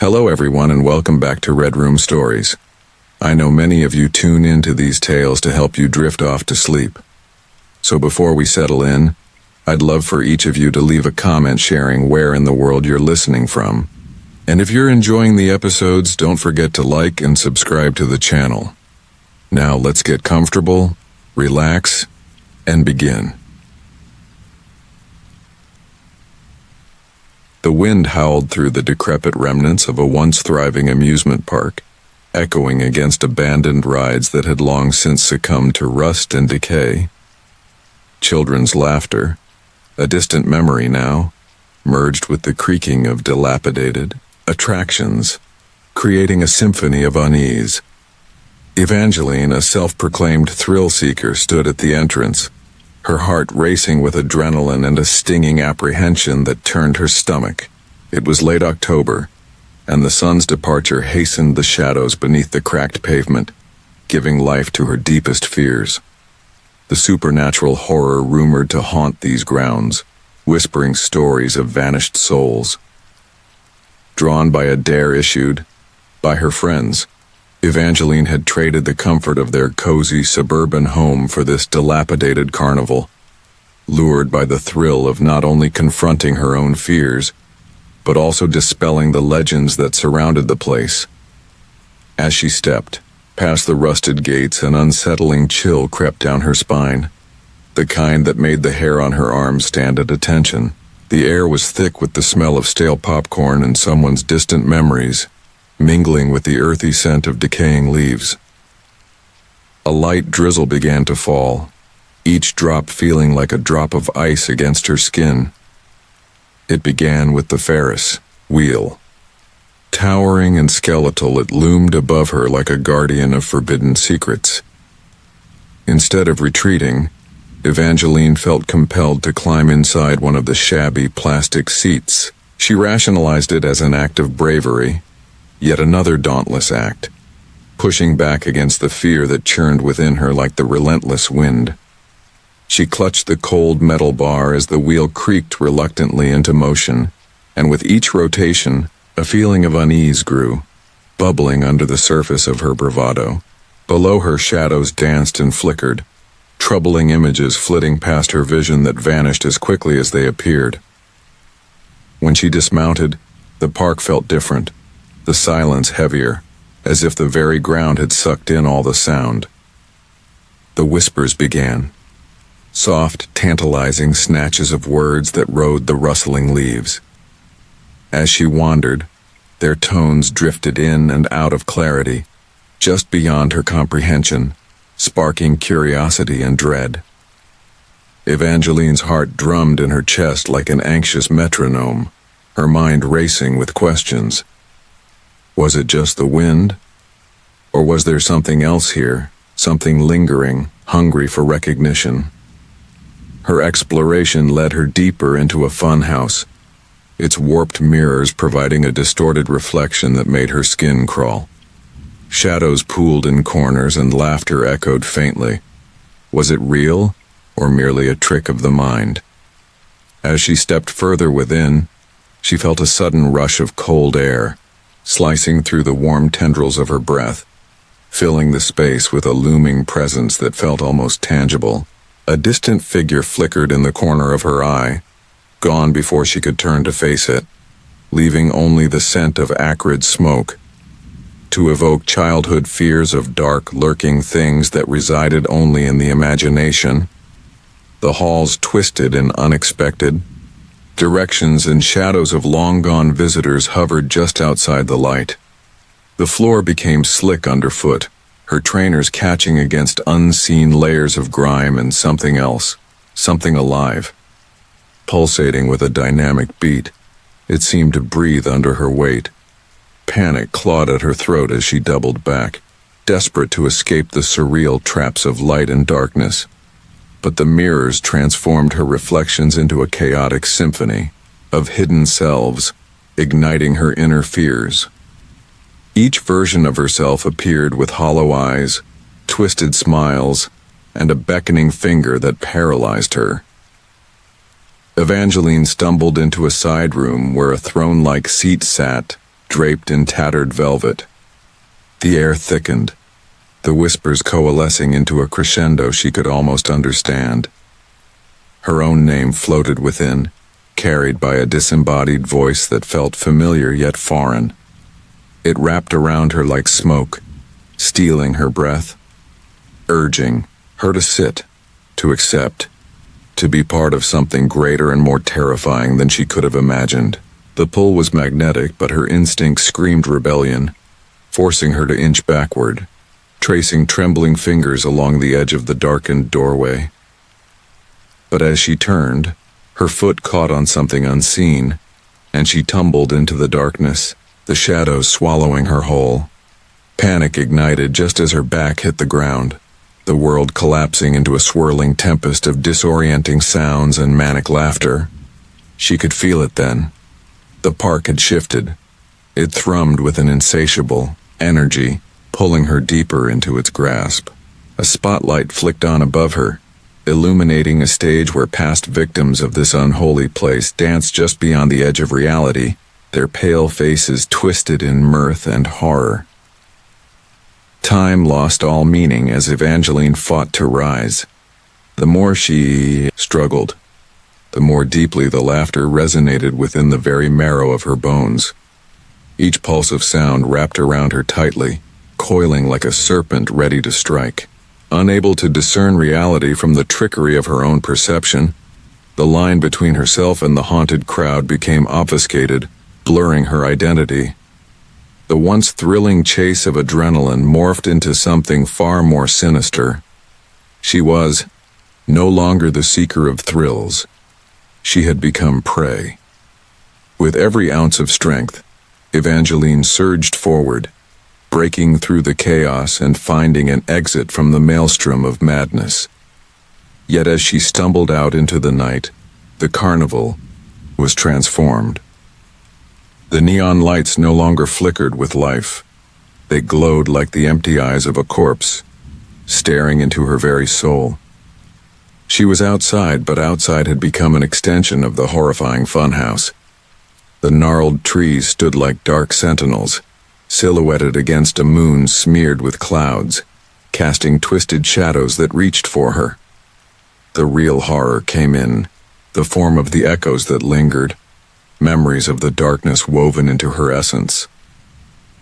Hello everyone and welcome back to Red Room Stories. I know many of you tune into these tales to help you drift off to sleep. So before we settle in, I'd love for each of you to leave a comment sharing where in the world you're listening from. And if you're enjoying the episodes, don't forget to like and subscribe to the channel. Now let's get comfortable, relax, and begin. The wind howled through the decrepit remnants of a once thriving amusement park, echoing against abandoned rides that had long since succumbed to rust and decay. Children's laughter, a distant memory now, merged with the creaking of dilapidated attractions, creating a symphony of unease. Evangeline, a self-proclaimed thrill-seeker, stood at the entrance, her heart racing with adrenaline and a stinging apprehension that turned her stomach. It was late October, and the sun's departure hastened the shadows beneath the cracked pavement, giving life to her deepest fears. The supernatural horror rumored to haunt these grounds, whispering stories of vanished souls. Drawn by a dare issued by her friends, Evangeline had traded the comfort of their cozy suburban home for this dilapidated carnival, lured by the thrill of not only confronting her own fears, but also dispelling the legends that surrounded the place. As she stepped past the rusted gates, an unsettling chill crept down her spine, the kind that made the hair on her arms stand at attention. The air was thick with the smell of stale popcorn and someone's distant memories, mingling with the earthy scent of decaying leaves. A light drizzle began to fall, each drop feeling like a drop of ice against her skin. It began with the Ferris wheel. Towering and skeletal, it loomed above her like a guardian of forbidden secrets. Instead of retreating, Evangeline felt compelled to climb inside one of the shabby plastic seats. She rationalized it as an act of bravery, yet another dauntless act, pushing back against the fear that churned within her like the relentless wind. She clutched the cold metal bar as the wheel creaked reluctantly into motion, and with each rotation, a feeling of unease grew, bubbling under the surface of her bravado. Below her, shadows danced and flickered, troubling images flitting past her vision that vanished as quickly as they appeared. When she dismounted, the park felt different, the silence heavier, as if the very ground had sucked in all the sound. The whispers began, soft, tantalizing snatches of words that rode the rustling leaves. As she wandered, their tones drifted in and out of clarity, just beyond her comprehension, sparking curiosity and dread. Evangeline's heart drummed in her chest like an anxious metronome, her mind racing with questions. Was it just the wind? Or was there something else here, something lingering, hungry for recognition? Her exploration led her deeper into a funhouse, its warped mirrors providing a distorted reflection that made her skin crawl. Shadows pooled in corners and laughter echoed faintly. Was it real, or merely a trick of the mind? As she stepped further within, she felt a sudden rush of cold air, slicing through the warm tendrils of her breath, filling the space with a looming presence that felt almost tangible. A distant figure flickered in the corner of her eye, gone before she could turn to face it, leaving only the scent of acrid smoke, to evoke childhood fears of dark, lurking things that resided only in the imagination. The halls twisted in unexpected directions, and shadows of long-gone visitors hovered just outside the light. The floor became slick underfoot, her trainers catching against unseen layers of grime and something else, something alive. Pulsating with a dynamic beat, it seemed to breathe under her weight. Panic clawed at her throat as she doubled back, desperate to escape the surreal traps of light and darkness. But the mirrors transformed her reflections into a chaotic symphony of hidden selves, igniting her inner fears. Each version of herself appeared with hollow eyes, twisted smiles, and a beckoning finger that paralyzed her. Evangeline stumbled into a side room where a throne-like seat sat, draped in tattered velvet. The air thickened, the whispers coalescing into a crescendo she could almost understand. Her own name floated within, carried by a disembodied voice that felt familiar yet foreign. It wrapped around her like smoke, stealing her breath, urging her to sit, to accept, to be part of something greater and more terrifying than she could have imagined. The pull was magnetic, but her instinct screamed rebellion, forcing her to inch backward, tracing trembling fingers along the edge of the darkened doorway. But as she turned, her foot caught on something unseen, and she tumbled into the darkness, the shadows swallowing her whole. Panic ignited just as her back hit the ground, the world collapsing into a swirling tempest of disorienting sounds and manic laughter. She could feel it then. The park had shifted. It thrummed with an insatiable energy, pulling her deeper into its grasp. A spotlight flicked on above her, illuminating a stage where past victims of this unholy place danced just beyond the edge of reality, their pale faces twisted in mirth and horror. Time lost all meaning as Evangeline fought to rise. The more she struggled, the more deeply the laughter resonated within the very marrow of her bones. Each pulse of sound wrapped around her tightly, coiling like a serpent ready to strike. Unable to discern reality from the trickery of her own perception, the line between herself and the haunted crowd became obfuscated, blurring her identity. The once thrilling chase of adrenaline morphed into something far more sinister. She was no longer the seeker of thrills. She had become prey. With every ounce of strength, Evangeline surged forward, breaking through the chaos and finding an exit from the maelstrom of madness. Yet as she stumbled out into the night, the carnival was transformed. The neon lights no longer flickered with life. They glowed like the empty eyes of a corpse, staring into her very soul. She was outside, but outside had become an extension of the horrifying funhouse. The gnarled trees stood like dark sentinels, silhouetted against a moon smeared with clouds, casting twisted shadows that reached for her. The real horror came in the form of the echoes that lingered, memories of the darkness woven into her essence.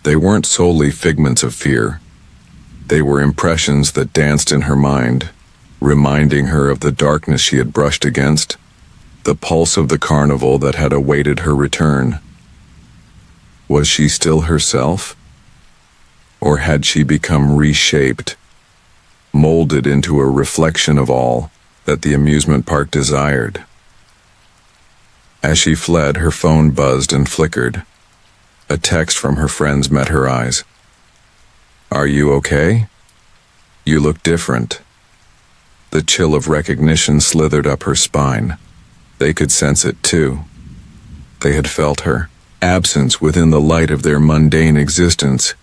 They weren't solely figments of fear. They were impressions that danced in her mind, reminding her of the darkness she had brushed against, the pulse of the carnival that had awaited her return. Was she still herself? Or had she become reshaped, molded into a reflection of all that the amusement park desired? As she fled, her phone buzzed and flickered. A text from her friends met her eyes. "Are you okay? You look different." The chill of recognition slithered up her spine. They could sense it too. They had felt her absence within the light of their mundane existence,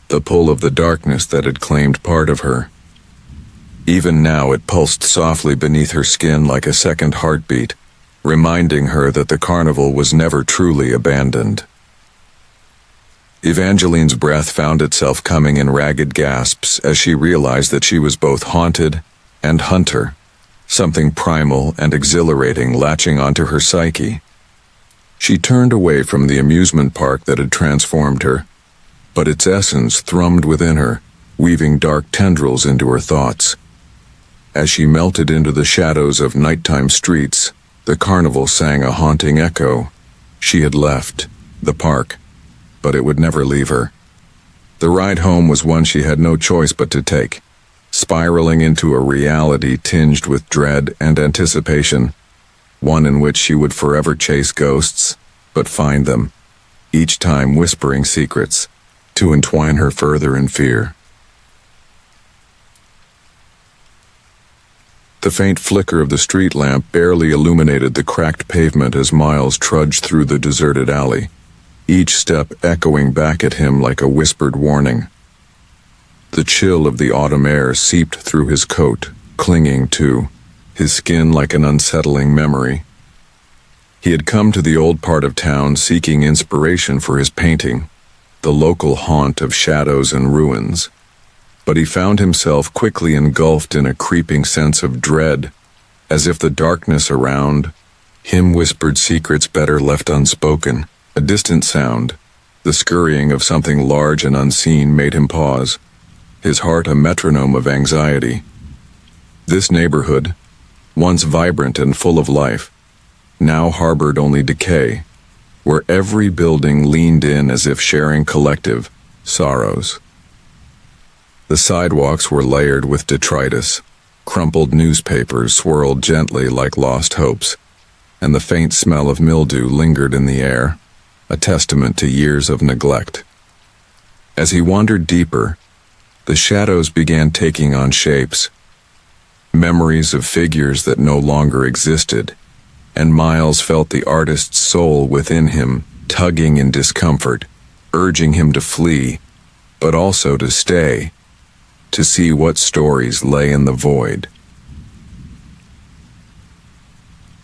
the pull of the darkness that had claimed part of her. Even now it pulsed softly beneath her skin like a second heartbeat, reminding her that the carnival was never truly abandoned. Evangeline's breath found itself coming in ragged gasps as she realized that she was both haunted and hunter, something primal and exhilarating latching onto her psyche. She turned away from the amusement park that had transformed her, but its essence thrummed within her, weaving dark tendrils into her thoughts. As she melted into the shadows of nighttime streets, the carnival sang a haunting echo. She had left the park, but it would never leave her. The ride home was one she had no choice but to take, spiraling into a reality tinged with dread and anticipation, one in which she would forever chase ghosts, but find them, each time whispering secrets, to entwine her further in fear. The faint flicker of the street lamp barely illuminated the cracked pavement as Miles trudged through the deserted alley, each step echoing back at him like a whispered warning. The chill of the autumn air seeped through his coat, clinging to his skin like an unsettling memory. He had come to the old part of town seeking inspiration for his painting, the local haunt of shadows and ruins. But he found himself quickly engulfed in a creeping sense of dread, as if the darkness around him whispered secrets better left unspoken. A distant sound, the scurrying of something large and unseen, made him pause, his heart a metronome of anxiety. This neighborhood, once vibrant and full of life, now harbored only decay, where every building leaned in as if sharing collective sorrows. The sidewalks were layered with detritus, crumpled newspapers swirled gently like lost hopes, and the faint smell of mildew lingered in the air, a testament to years of neglect. As he wandered deeper, the shadows began taking on shapes, memories of figures that no longer existed, and Miles felt the artist's soul within him tugging in discomfort, urging him to flee, but also to stay, to see what stories lay in the void.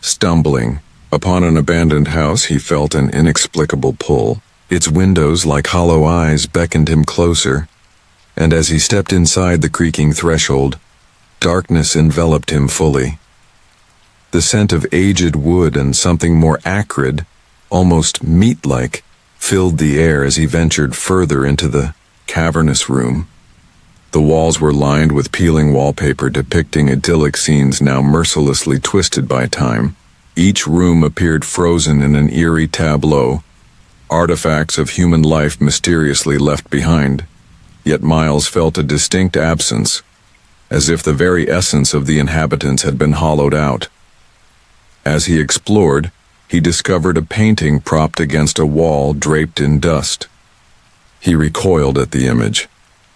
Stumbling upon an abandoned house, he felt an inexplicable pull. Its windows, like hollow eyes, beckoned him closer, and as he stepped inside the creaking threshold, darkness enveloped him fully. The scent of aged wood and something more acrid, almost meat-like, filled the air as he ventured further into the cavernous room. The walls were lined with peeling wallpaper depicting idyllic scenes now mercilessly twisted by time. Each room appeared frozen in an eerie tableau, artifacts of human life mysteriously left behind. Yet Miles felt a distinct absence, as if the very essence of the inhabitants had been hollowed out. As he explored, he discovered a painting propped against a wall draped in dust. He recoiled at the image,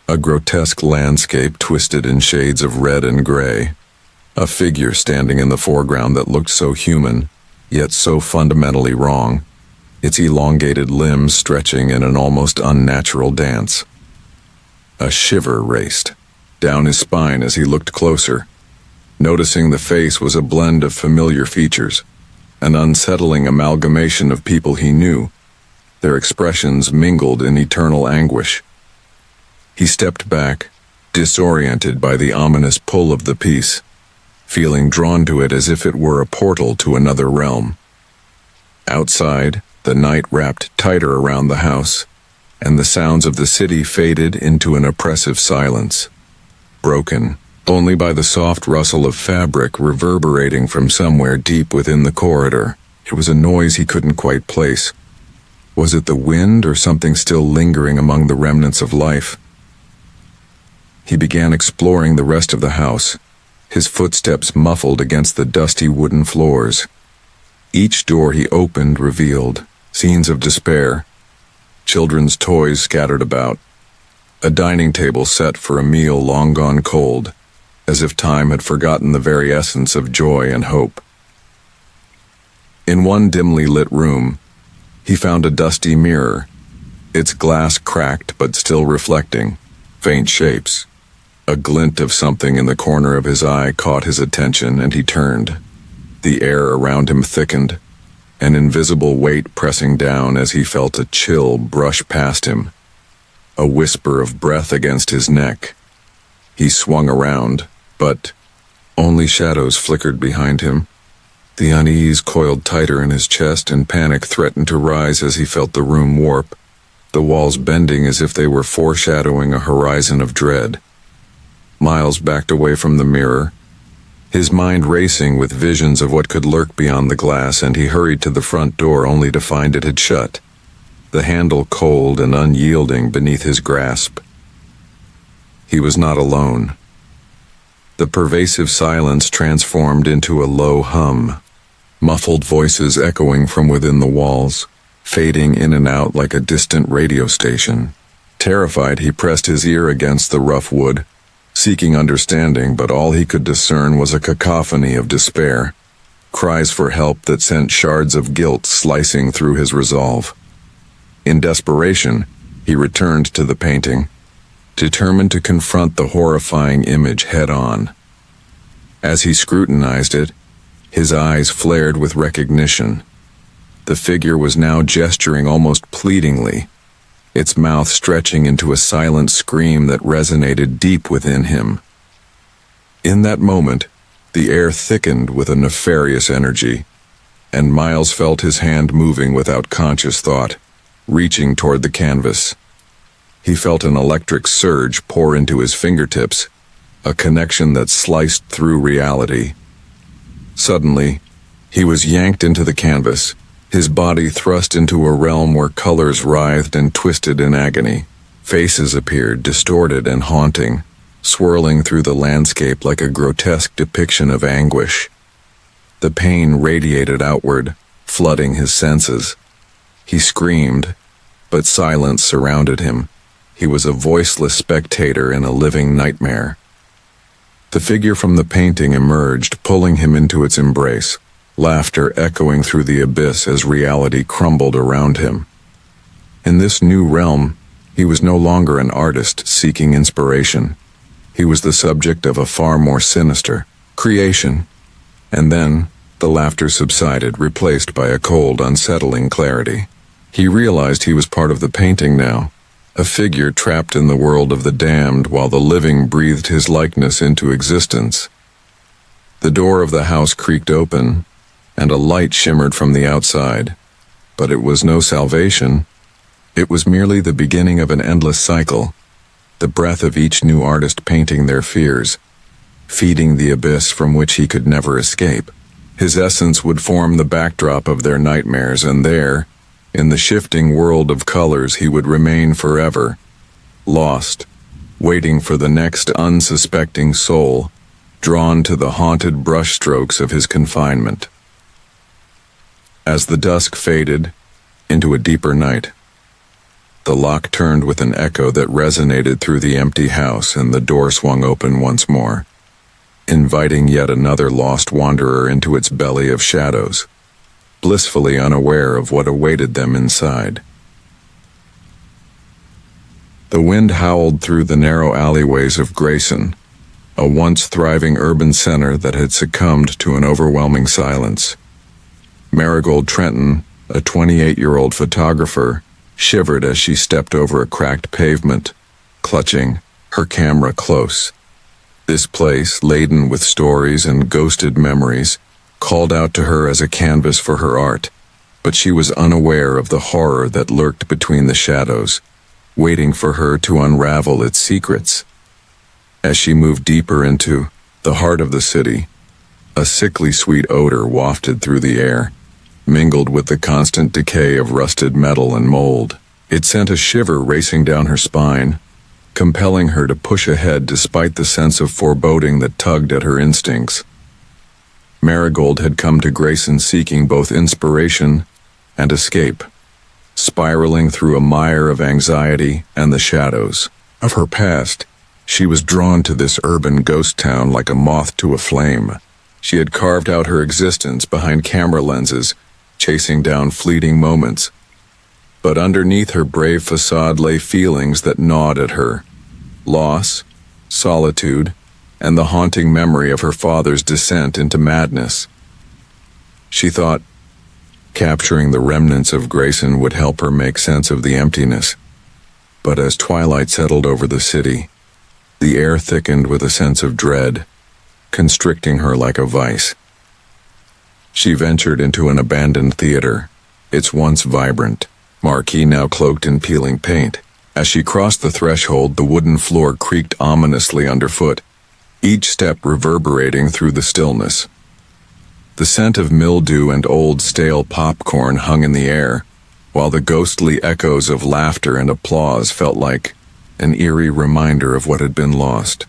a grotesque landscape twisted in shades of red and gray, a figure standing in the foreground that looked so human, yet so fundamentally wrong, its elongated limbs stretching in an almost unnatural dance. A shiver raced down his spine as he looked closer, noticing the face was a blend of familiar features, an unsettling amalgamation of people he knew, their expressions mingled in eternal anguish. He stepped back, disoriented by the ominous pull of the piece, feeling drawn to it as if it were a portal to another realm. Outside, the night wrapped tighter around the house, and the sounds of the city faded into an oppressive silence, broken only by the soft rustle of fabric reverberating from somewhere deep within the corridor. It was a noise he couldn't quite place. Was it the wind or something still lingering among the remnants of life? He began exploring the rest of the house, his footsteps muffled against the dusty wooden floors. Each door he opened revealed scenes of despair, children's toys scattered about, a dining table set for a meal long gone cold, as if time had forgotten the very essence of joy and hope. In one dimly lit room, he found a dusty mirror, its glass cracked but still reflecting faint shapes. A glint of something in the corner of his eye caught his attention, and he turned. The air around him thickened, an invisible weight pressing down as he felt a chill brush past him, a whisper of breath against his neck. He swung around, but only shadows flickered behind him. The unease coiled tighter in his chest, and panic threatened to rise as he felt the room warp, the walls bending as if they were foreshadowing a horizon of dread. Miles backed away from the mirror, his mind racing with visions of what could lurk beyond the glass, and he hurried to the front door only to find it had shut, the handle cold and unyielding beneath his grasp. He was not alone. The pervasive silence transformed into a low hum, muffled voices echoing from within the walls, fading in and out like a distant radio station. Terrified, he pressed his ear against the rough wood, seeking understanding, but all he could discern was a cacophony of despair, cries for help that sent shards of guilt slicing through his resolve. In desperation, he returned to the painting, determined to confront the horrifying image head-on. As he scrutinized it, his eyes flared with recognition. The figure was now gesturing almost pleadingly, its mouth stretching into a silent scream that resonated deep within him. In that moment, the air thickened with a nefarious energy, and Miles felt his hand moving without conscious thought, reaching toward the canvas. He felt an electric surge pour into his fingertips, a connection that sliced through reality. Suddenly, he was yanked into the canvas, his body thrust into a realm where colors writhed and twisted in agony. Faces appeared, distorted and haunting, swirling through the landscape like a grotesque depiction of anguish. The pain radiated outward, flooding his senses. He screamed, but silence surrounded him. He was a voiceless spectator in a living nightmare. The figure from the painting emerged, pulling him into its embrace, laughter echoing through the abyss as reality crumbled around him. In this new realm, he was no longer an artist seeking inspiration. He was the subject of a far more sinister creation. And then, the laughter subsided, replaced by a cold, unsettling clarity. He realized he was part of the painting now, a figure trapped in the world of the damned while the living breathed his likeness into existence. The door of the house creaked open, and a light shimmered from the outside. But it was no salvation. It was merely the beginning of an endless cycle, the breath of each new artist painting their fears, feeding the abyss from which he could never escape. His essence would form the backdrop of their nightmares, and there, in the shifting world of colors, he would remain forever, lost, waiting for the next unsuspecting soul, drawn to the haunted brushstrokes of his confinement. As the dusk faded into a deeper night, the lock turned with an echo that resonated through the empty house, and the door swung open once more, inviting yet another lost wanderer into its belly of shadows, blissfully unaware of what awaited them inside. The wind howled through the narrow alleyways of Grayson, a once thriving urban center that had succumbed to an overwhelming silence. Marigold Trenton, a 28-year-old photographer, shivered as she stepped over a cracked pavement, clutching her camera close. This place, laden with stories and ghosted memories, called out to her as a canvas for her art, but she was unaware of the horror that lurked between the shadows, waiting for her to unravel its secrets. As she moved deeper into the heart of the city, a sickly sweet odor wafted through the air, mingled with the constant decay of rusted metal and mold. It sent a shiver racing down her spine, compelling her to push ahead despite the sense of foreboding that tugged at her instincts. Marigold had come to Grayson seeking both inspiration and escape, spiraling through a mire of anxiety and the shadows of her past. She was drawn to this urban ghost town like a moth to a flame. She had carved out her existence behind camera lenses, chasing down fleeting moments. But underneath her brave facade lay feelings that gnawed at her: loss, solitude, and the haunting memory of her father's descent into madness. She thought capturing the remnants of Grayson would help her make sense of the emptiness. But as twilight settled over the city, the air thickened with a sense of dread, constricting her like a vice. She ventured into an abandoned theater, its once vibrant marquee now cloaked in peeling paint. As she crossed the threshold, the wooden floor creaked ominously underfoot, each step reverberating through the stillness. The scent of mildew and old stale popcorn hung in the air, while the ghostly echoes of laughter and applause felt like an eerie reminder of what had been lost.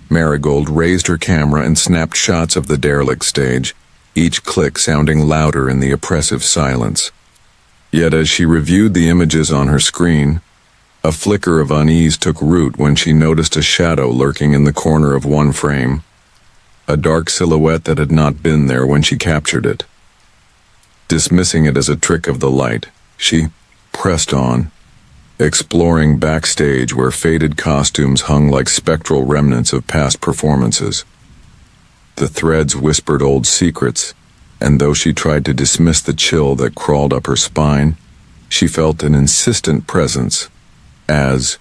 Marigold raised her camera and snapped shots of the derelict stage, each click sounding louder in the oppressive silence. Yet as she reviewed the images on her screen, a flicker of unease took root when she noticed a shadow lurking in the corner of one frame, a dark silhouette that had not been there when she captured it. Dismissing it as a trick of the light, she pressed on, exploring backstage where faded costumes hung like spectral remnants of past performances. The threads whispered old secrets, and though she tried to dismiss the chill that crawled up her spine, She felt an insistent presence, as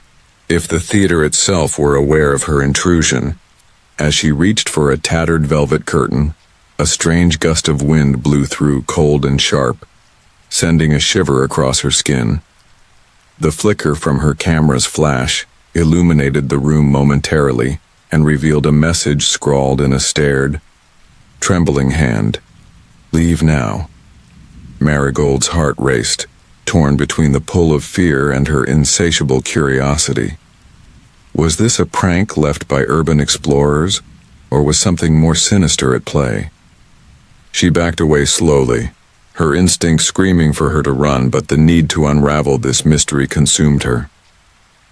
if the theater itself were aware of her intrusion. As she reached for a tattered velvet curtain, a strange gust of wind blew through, cold and sharp, sending a shiver across her skin. The flicker from her camera's flash illuminated the room momentarily and revealed a message scrawled in a stared, trembling hand. "Leave now." Marigold's heart raced, torn between the pull of fear and her insatiable curiosity. Was this a prank left by urban explorers, or was something more sinister at play? She backed away slowly, her instinct screaming for her to run, but the need to unravel this mystery consumed her.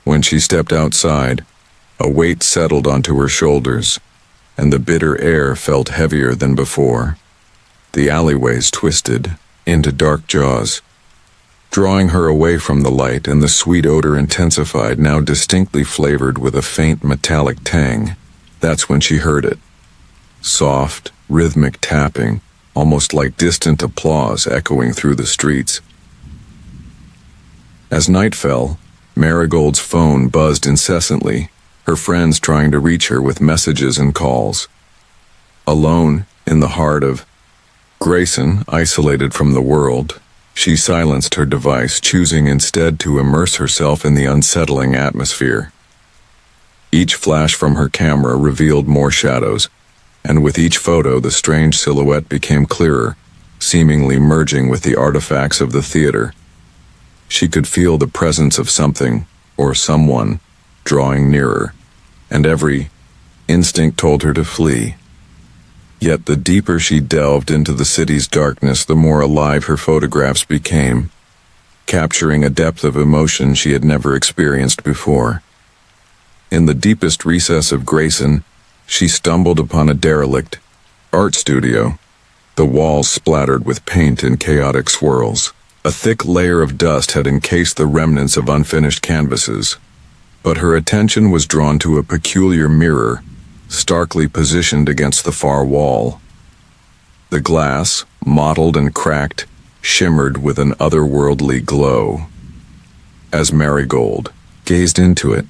When she stepped outside, a weight settled onto her shoulders, and the bitter air felt heavier than before. The alleyways twisted into dark jaws, drawing her away from the light, and the sweet odor intensified, now distinctly flavored with a faint metallic tang. That's when she heard it. Soft, rhythmic tapping, almost like distant applause echoing through the streets. As night fell, Marigold's phone buzzed incessantly, her friends trying to reach her with messages and calls. Alone, in the heart of Grayson, isolated from the world, she silenced her device, choosing instead to immerse herself in the unsettling atmosphere. Each flash from her camera revealed more shadows, and with each photo the strange silhouette became clearer, seemingly merging with the artifacts of the theater. She could feel the presence of something, or someone, drawing nearer, and every instinct told her to flee. Yet the deeper she delved into the city's darkness, the more alive her photographs became, capturing a depth of emotion she had never experienced before. In the deepest recess of Grayson, she stumbled upon a derelict art studio, the walls splattered with paint in chaotic swirls. A thick layer of dust had encased the remnants of unfinished canvases, but her attention was drawn to a peculiar mirror, starkly positioned against the far wall. The glass, mottled and cracked, shimmered with an otherworldly glow. As Marigold gazed into it,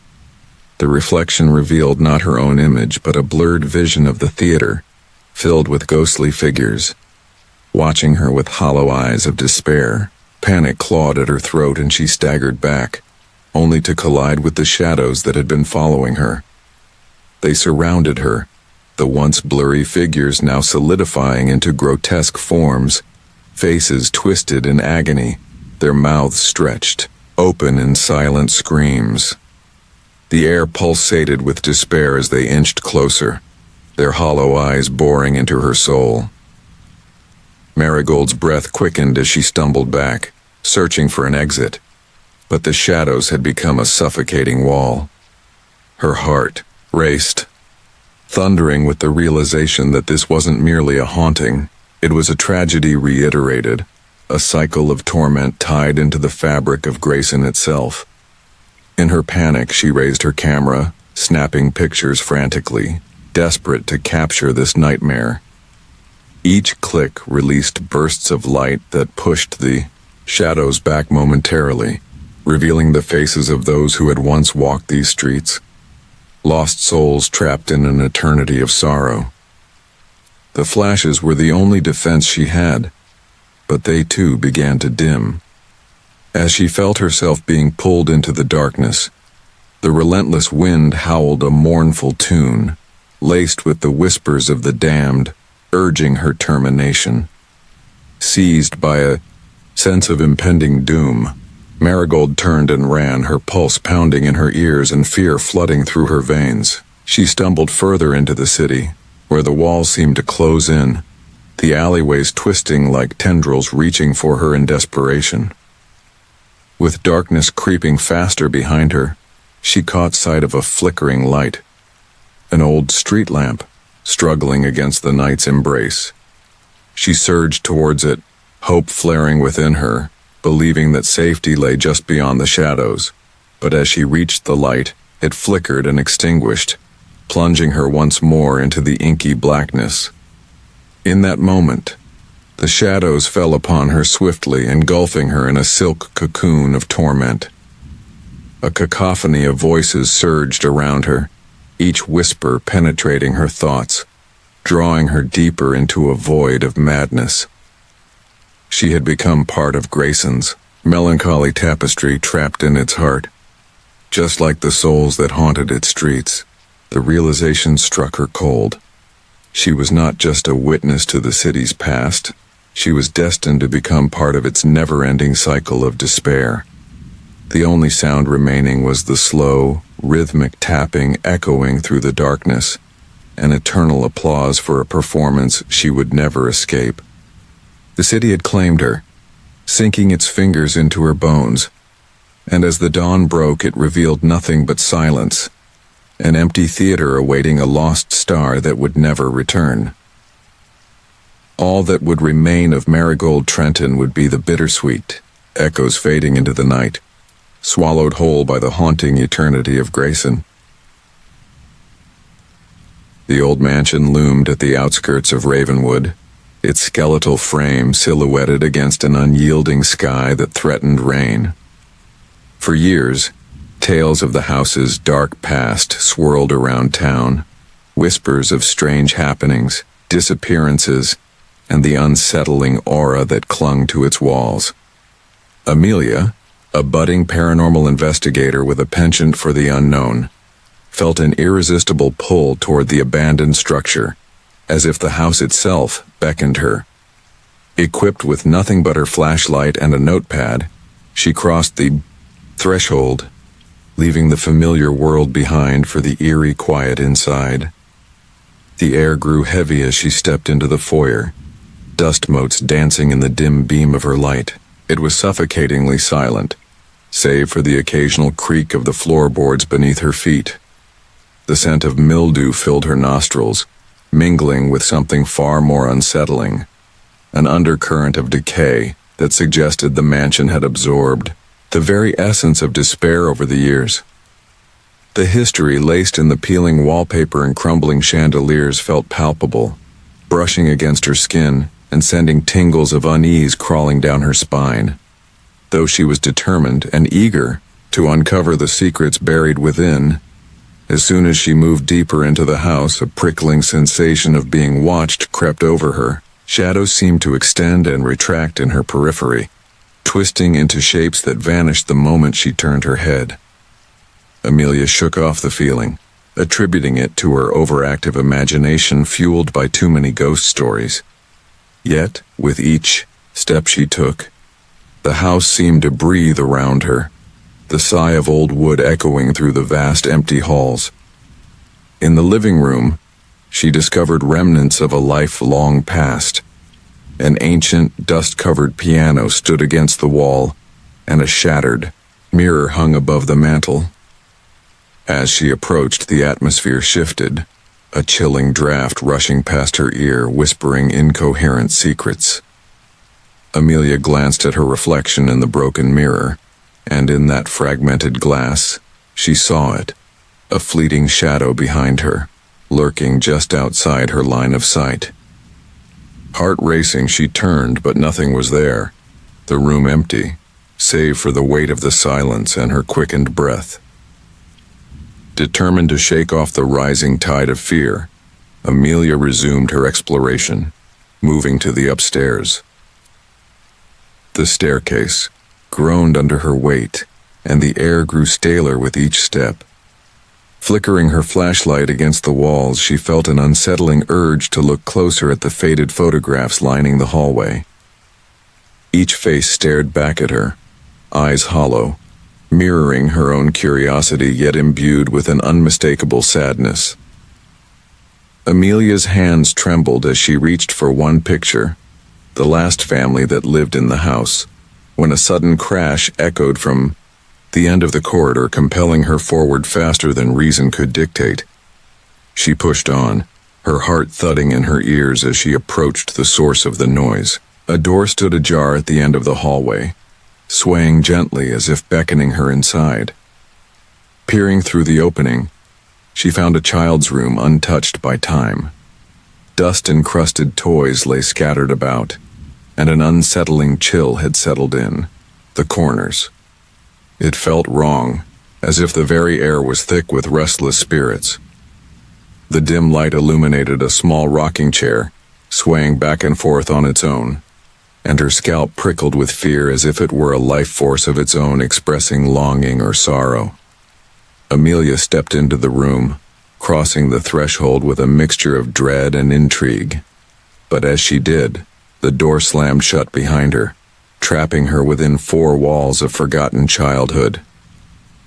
the reflection revealed not her own image, but a blurred vision of the theater, filled with ghostly figures, watching her with hollow eyes of despair. Panic clawed at her throat and she staggered back, only to collide with the shadows that had been following her. They surrounded her, the once blurry figures now solidifying into grotesque forms, faces twisted in agony, their mouths stretched, open in silent screams. The air pulsated with despair as they inched closer, their hollow eyes boring into her soul. Marigold's breath quickened as she stumbled back, searching for an exit, but the shadows had become a suffocating wall. Her heart raced, thundering with the realization that this wasn't merely a haunting, it was a tragedy reiterated, a cycle of torment tied into the fabric of Grayson itself. In her panic, she raised her camera, snapping pictures frantically, desperate to capture this nightmare. Each click released bursts of light that pushed the shadows back momentarily, revealing the faces of those who had once walked these streets, lost souls trapped in an eternity of sorrow. The flashes were the only defense she had, but they too began to dim. As she felt herself being pulled into the darkness, the relentless wind howled a mournful tune, laced with the whispers of the damned, urging her termination. Seized by a sense of impending doom, Marigold turned and ran, her pulse pounding in her ears and fear flooding through her veins. She stumbled further into the city, where the walls seemed to close in, the alleyways twisting like tendrils reaching for her in desperation. With darkness creeping faster behind her, she caught sight of a flickering light, an old street lamp, struggling against the night's embrace. She surged towards it, hope flaring within her, believing that safety lay just beyond the shadows. But as she reached the light, it flickered and extinguished, plunging her once more into the inky blackness. In that moment, The shadows fell upon her swiftly, engulfing her in a silk cocoon of torment. A cacophony of voices surged around her, each whisper penetrating her thoughts, drawing her deeper into a void of madness. She had become part of Grayson's melancholy tapestry trapped in its heart. Just like the souls that haunted its streets, the realization struck her cold. She was not just a witness to the city's past, she was destined to become part of its never-ending cycle of despair. The only sound remaining was the slow, rhythmic tapping echoing through the darkness, an eternal applause for a performance she would never escape. The city had claimed her, sinking its fingers into her bones, and as the dawn broke it revealed nothing but silence, an empty theater awaiting a lost star that would never return. All that would remain of Marigold Trenton would be the bittersweet echoes fading into the night, swallowed whole by the haunting eternity of Grayson. The old mansion loomed at the outskirts of Ravenwood, its skeletal frame silhouetted against an unyielding sky that threatened rain. For years, tales of the house's dark past swirled around town, whispers of strange happenings, disappearances, and the unsettling aura that clung to its walls. Amelia, a budding paranormal investigator with a penchant for the unknown, felt an irresistible pull toward the abandoned structure, as if the house itself beckoned her. Equipped with nothing but her flashlight and a notepad, she crossed the threshold, leaving the familiar world behind for the eerie quiet inside. The air grew heavy as she stepped into the foyer, dust motes dancing in the dim beam of her light. It was suffocatingly silent, save for the occasional creak of the floorboards beneath her feet. The scent of mildew filled her nostrils, mingling with something far more unsettling, an undercurrent of decay that suggested the mansion had absorbed the very essence of despair over the years. The history laced in the peeling wallpaper and crumbling chandeliers felt palpable, brushing against her skin and sending tingles of unease crawling down her spine. Though she was determined and eager to uncover the secrets buried within, as soon as she moved deeper into the house, a prickling sensation of being watched crept over her. Shadows seemed to extend and retract in her periphery, twisting into shapes that vanished the moment she turned her head. Amelia shook off the feeling, attributing it to her overactive imagination fueled by too many ghost stories. Yet, with each step she took, the house seemed to breathe around her, the sigh of old wood echoing through the vast empty halls. In the living room, she discovered remnants of a life long past. An ancient, dust-covered piano stood against the wall, and a shattered mirror hung above the mantel. As she approached, the atmosphere shifted, a chilling draft rushing past her ear, whispering incoherent secrets. Amelia glanced at her reflection in the broken mirror, and in that fragmented glass, she saw it, a fleeting shadow behind her, lurking just outside her line of sight. Heart racing, she turned, but nothing was there, the room empty, save for the weight of the silence and her quickened breath. Determined to shake off the rising tide of fear, Amelia resumed her exploration, moving to the upstairs. The staircase groaned under her weight, and the air grew staler with each step. Flickering her flashlight against the walls, she felt an unsettling urge to look closer at the faded photographs lining the hallway. Each face stared back at her, eyes hollow, mirroring her own curiosity yet imbued with an unmistakable sadness. Amelia's hands trembled as she reached for one picture, the last family that lived in the house, when a sudden crash echoed from the end of the corridor, compelling her forward faster than reason could dictate. She pushed on, her heart thudding in her ears as she approached the source of the noise. A door stood ajar at the end of the hallway, swaying gently as if beckoning her inside. Peering through the opening, she found a child's room untouched by time. Dust-encrusted toys lay scattered about, and an unsettling chill had settled in. The corners. It felt wrong, as if the very air was thick with restless spirits. The dim light illuminated a small rocking chair, swaying back and forth on its own, and her scalp prickled with fear as if it were a life force of its own expressing longing or sorrow. Amelia stepped into the room, crossing the threshold with a mixture of dread and intrigue. But as she did, the door slammed shut behind her, trapping her within four walls of forgotten childhood.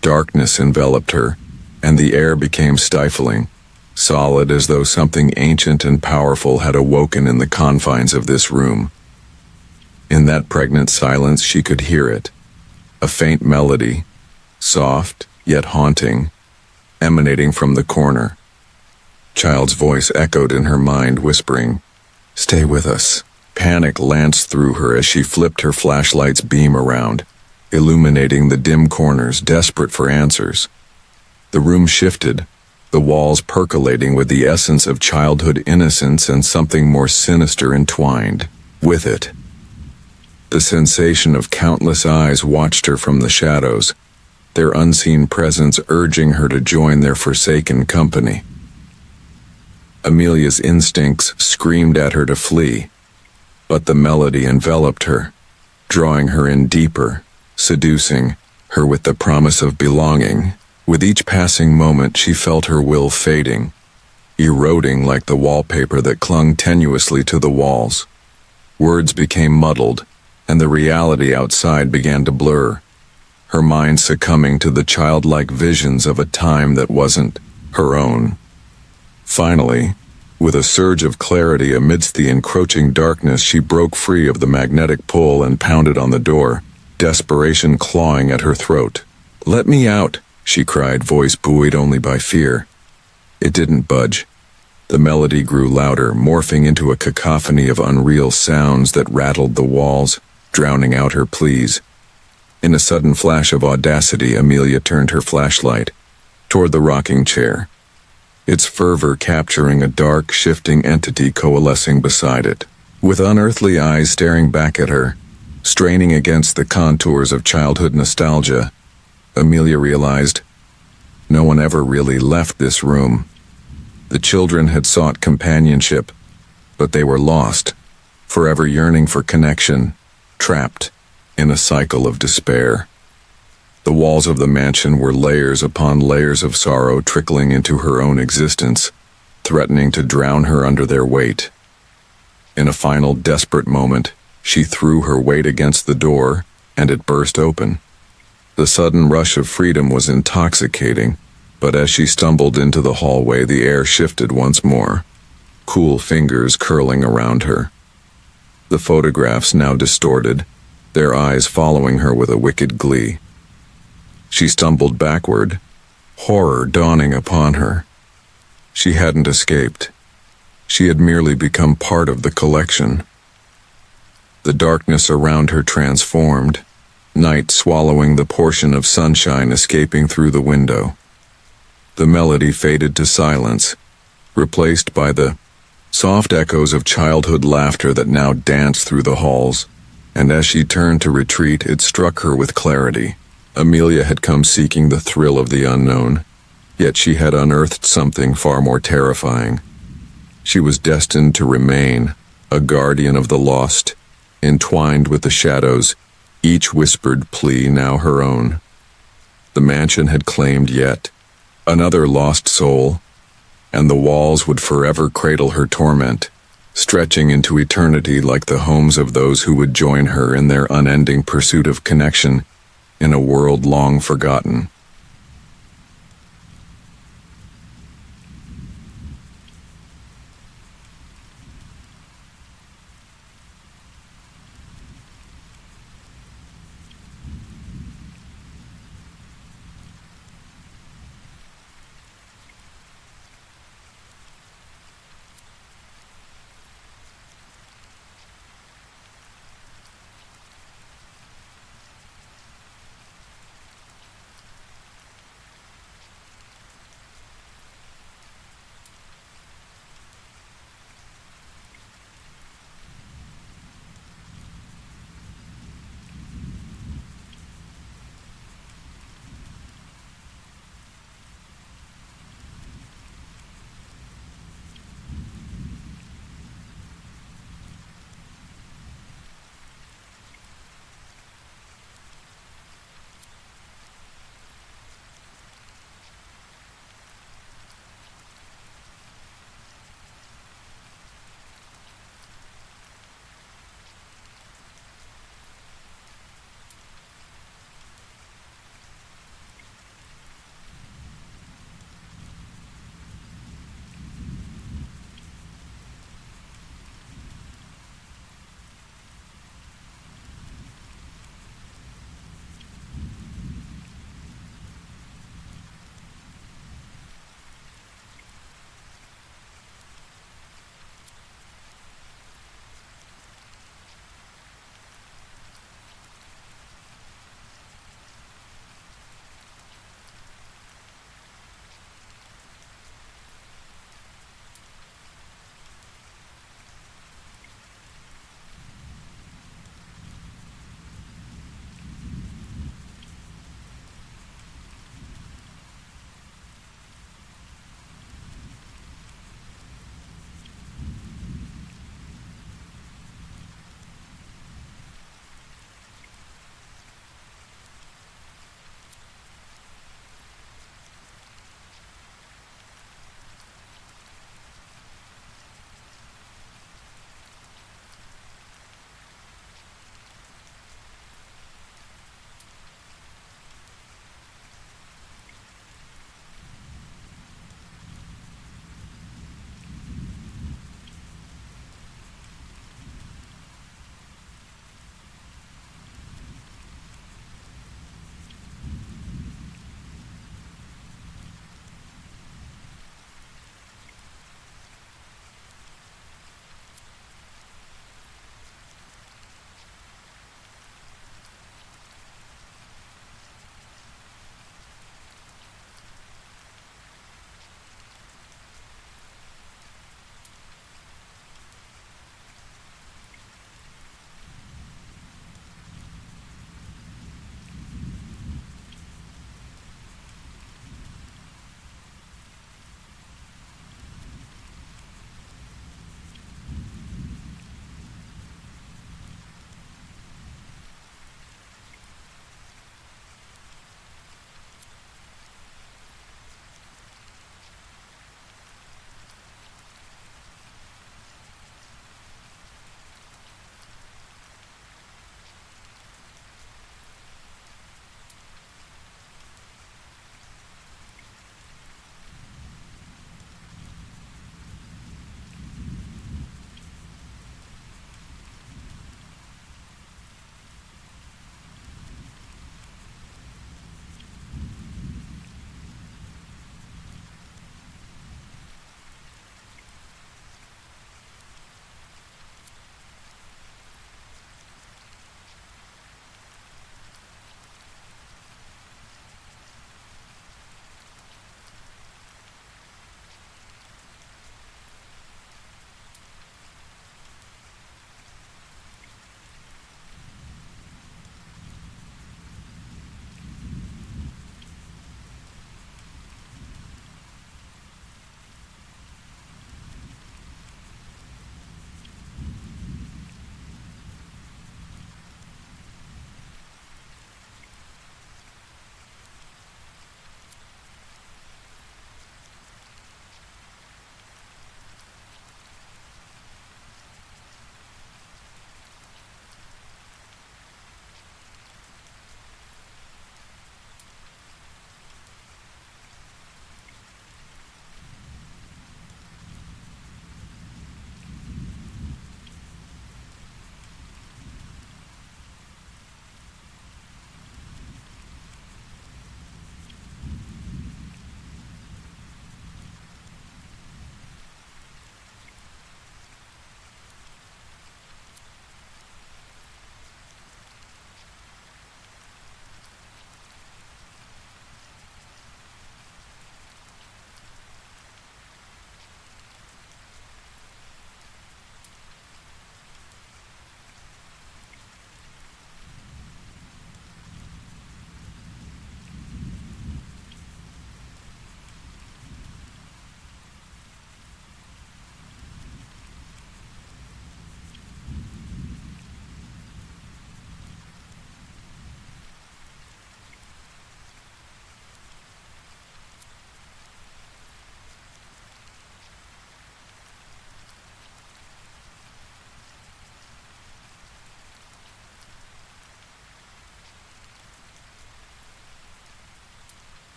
Darkness enveloped her, and the air became stifling, solid as though something ancient and powerful had awoken in the confines of this room. In that pregnant silence she could hear it, a faint melody, soft yet haunting, emanating from the corner. Child's voice echoed in her mind, whispering, "Stay with us." Panic lanced through her as she flipped her flashlight's beam around, illuminating the dim corners, desperate for answers. The room shifted, the walls percolating with the essence of childhood innocence and something more sinister entwined with it. The sensation of countless eyes watched her from the shadows, their unseen presence urging her to join their forsaken company. Amelia's instincts screamed at her to flee, but the melody enveloped her, drawing her in deeper, seducing her with the promise of belonging. With each passing moment she felt her will fading, eroding like the wallpaper that clung tenuously to the walls. Words became muddled, and the reality outside began to blur, her mind succumbing to the childlike visions of a time that wasn't her own. Finally, with a surge of clarity amidst the encroaching darkness, she broke free of the magnetic pull and pounded on the door, desperation clawing at her throat. "Let me out," she cried, voice buoyed only by fear. It didn't budge. The melody grew louder, morphing into a cacophony of unreal sounds that rattled the walls, drowning out her pleas. In a sudden flash of audacity, Amelia turned her flashlight toward the rocking chair, its fervor capturing a dark, shifting entity coalescing beside it. With unearthly eyes staring back at her, straining against the contours of childhood nostalgia, Amelia realized no one ever really left this room. The children had sought companionship, but they were lost, forever yearning for connection, trapped in a cycle of despair. The walls of the mansion were layers upon layers of sorrow trickling into her own existence, threatening to drown her under their weight. In a final desperate moment, she threw her weight against the door, and it burst open. The sudden rush of freedom was intoxicating, but as she stumbled into the hallway, the air shifted once more, cool fingers curling around her. The photographs now distorted, their eyes following her with a wicked glee. She stumbled backward, horror dawning upon her. She hadn't escaped. She had merely become part of the collection. The darkness around her transformed, night swallowing the portion of sunshine escaping through the window. The melody faded to silence, replaced by the soft echoes of childhood laughter that now danced through the halls, and as she turned to retreat, it struck her with clarity. Amelia had come seeking the thrill of the unknown, yet she had unearthed something far more terrifying. She was destined to remain a guardian of the lost, entwined with the shadows, each whispered plea now her own. The mansion had claimed yet another lost soul, and the walls would forever cradle her torment, stretching into eternity like the homes of those who would join her in their unending pursuit of connection in a world long forgotten.